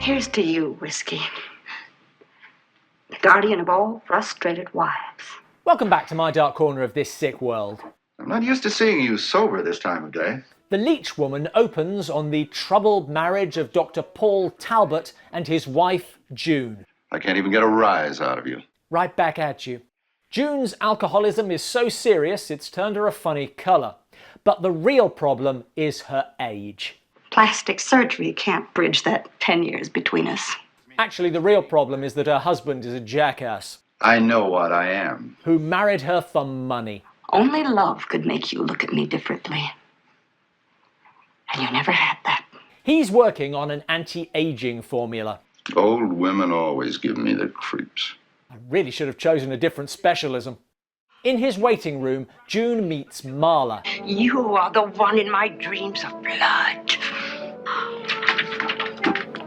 Here's to you, Whiskey. The guardian of all frustrated wives. Welcome back to my dark corner of this sick world. I'm not used to seeing you sober this time of day. The Leech woman opens on the troubled marriage of Dr. Paul Talbot and his wife, June. I can't even get a rise out of you. Right back at you. June's alcoholism is so serious it's turned her a funny colour. But the real problem is her age. Plastic surgery can't bridge that 10 years between us. Actually, the real problem is that her husband is a jackass. I know what I am. Who married her for money. Only love could make you look at me differently. And you never had that. He's working on an anti-aging formula. Old women always give me the creeps. I really should have chosen a different specialism. In his waiting room, June meets Marla. You are the one in my dreams of blood.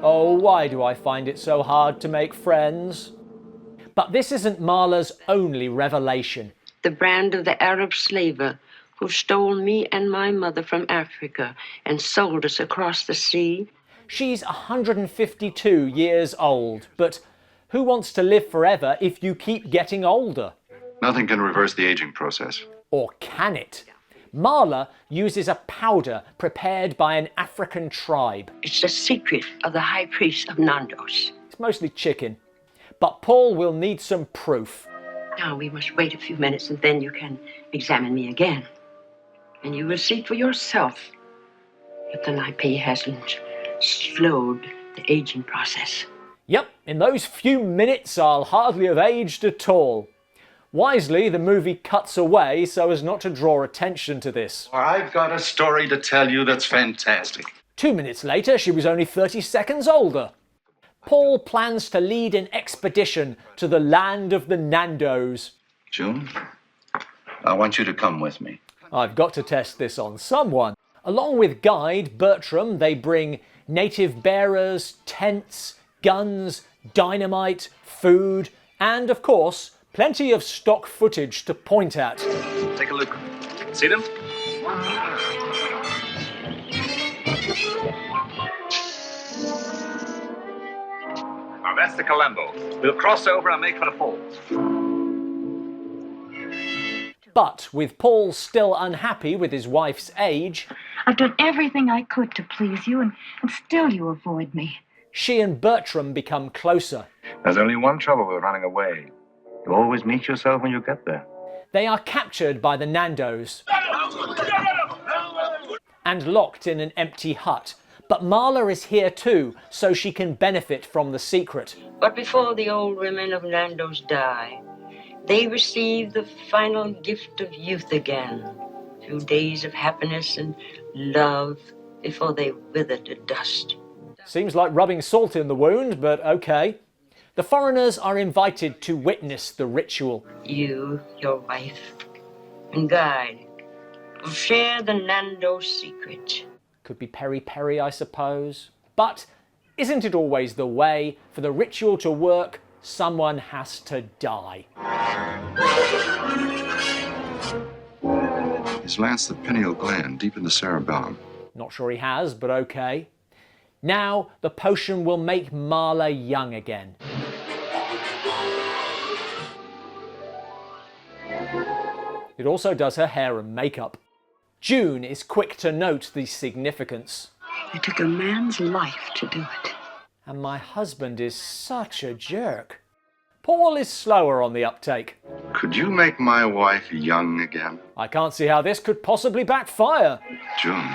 Oh, why do I find it so hard to make friends? But this isn't Marla's only revelation. The brand of the Arab slaver who stole me and my mother from Africa and sold us across the sea. She's 152 years old, but who wants to live forever if you keep getting older? Nothing can reverse the aging process. Or can it? Marla uses a powder prepared by an African tribe. It's the secret of the high priest of Nandos. It's mostly chicken. But Paul will need some proof. Now we must wait a few minutes and then you can examine me again. And you will see for yourself that the Nipe hasn't slowed the aging process. Yep, in those few minutes I'll hardly have aged at all. Wisely, the movie cuts away so as not to draw attention to this. I've got a story to tell you that's fantastic. 2 minutes later, she was only 30 seconds older. Paul plans to lead an expedition to the land of the Nandos. June, I want you to come with me. I've got to test this on someone. Along with guide Bertram, they bring native bearers, tents, guns, dynamite, food, and of course, plenty of stock footage to point at. Take a look. See them? Now that's the Colombo. We'll cross over and make for the falls. But with Paul still unhappy with his wife's age, I've done everything I could to please you, and still you avoid me. she and Bertram become closer. There's only one trouble with running away. You always meet yourself when you get there. They are captured by the Nandos and locked in an empty hut. But Marla is here too, so she can benefit from the secret. But before the old women of Nandos die, they receive the final gift of youth again. A few days of happiness and love before they wither to dust. Seems like rubbing salt in the wound, but okay. The foreigners are invited to witness the ritual. You, your wife, and guide will share the Nando secret. Could be peri-peri, I suppose. But isn't it always the way? For the ritual to work, someone has to die. He's lanced the pineal gland deep in the cerebellum. Not sure he has, but okay. Now the potion will make Marla young again. It also does her hair and makeup. June is quick to note the significance. It took a man's life to do it. And my husband is such a jerk. Paul is slower on the uptake. Could you make my wife young again? I can't see how this could possibly backfire. June,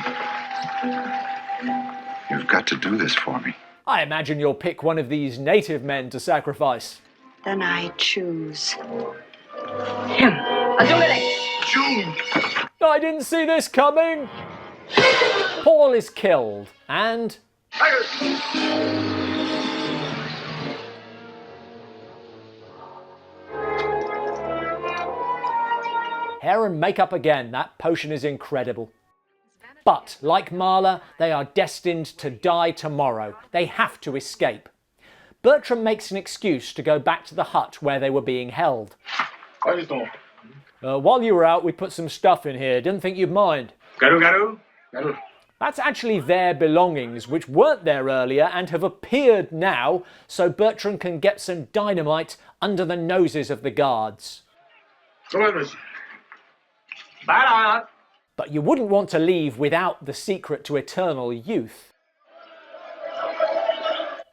you've got to do this for me. I imagine you'll pick one of these native men to sacrifice. Then I choose Him. June! I didn't see this coming! Paul is killed, and... hair and makeup again, that potion is incredible. But, like Marla, they are destined to die tomorrow. They have to escape. Bertram makes an excuse to go back to the hut where they were being held. While you were out, we put some stuff in here. Didn't think you'd mind. Garu, garu. That That's actually their belongings, which weren't there earlier and have appeared now, so Bertram can get some dynamite under the noses of the guards. But you wouldn't want to leave without the secret to eternal youth.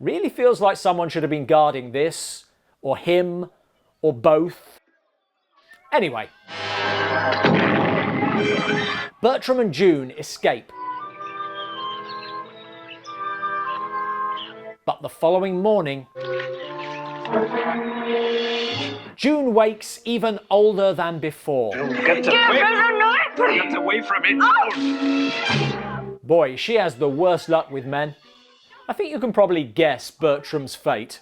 Really feels like someone should have been guarding this, or him, or both. Anyway. Bertram and June escape. But the following morning, June wakes even older than before. Get away from it! Boy, she has the worst luck with men. I think you can probably guess Bertram's fate.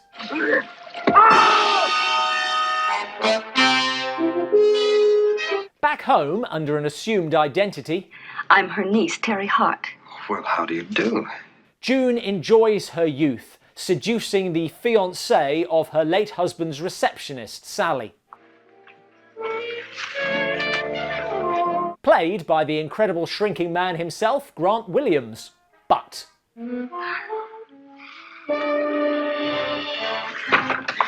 Back home, under an assumed identity, I'm her niece, Terry Hart. Well, how do you do? June enjoys her youth, seducing the fiancée of her late husband's receptionist, Sally. Played by the incredible shrinking man himself, Grant Williams. But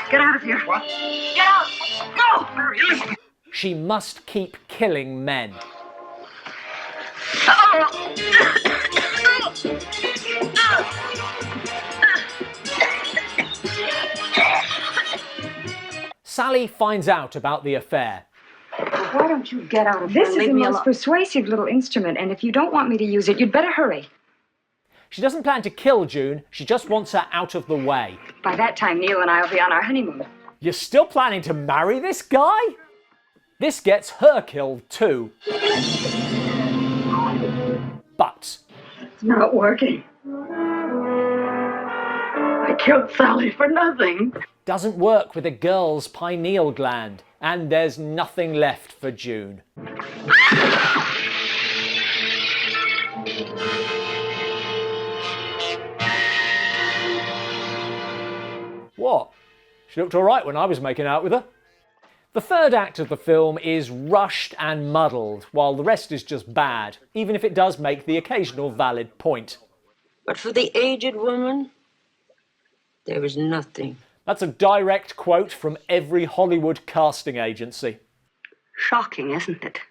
Get out of here. What? Get out! Go! she must keep killing men. Sally finds out about the affair. Why don't you get out of here? This is the most persuasive little instrument, and if you don't want me to use it, you'd better hurry. She doesn't plan to kill June, she just wants her out of the way. By that time, Neil and I will be on our honeymoon. You're still planning to marry this guy? This gets her killed too. But It's not working. I killed Sally for nothing. doesn't work with a girl's pineal gland, and there's nothing left for June. What? She looked alright when I was making out with her. The third act of the film is rushed and muddled, while the rest is just bad, even if it does make the occasional valid point. But for the aged woman, there is nothing. That's a direct quote from every Hollywood casting agency. Shocking, isn't it?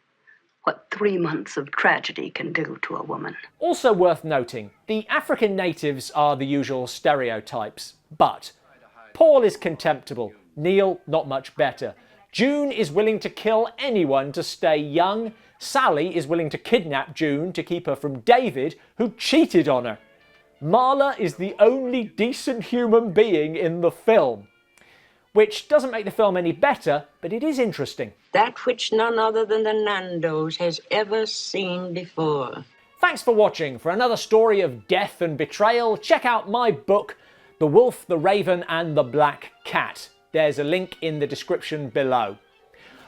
What 3 months of tragedy can do to a woman. Also worth noting, the African natives are the usual stereotypes, but Paul is contemptible, Neil not much better. June is willing to kill anyone to stay young. Sally is willing to kidnap June to keep her from David, who cheated on her. Marla is the only decent human being in the film. Which doesn't make the film any better, but it is interesting. That which none other than the Nandos has ever seen before. Thanks for watching. For another story of death and betrayal, check out my book, The Wolf, the Raven and the Black Cat. There's a link in the description below.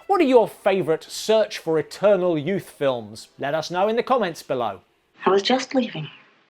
What are your favourite Search for Eternal Youth films? Let us know in the comments below. I was just leaving.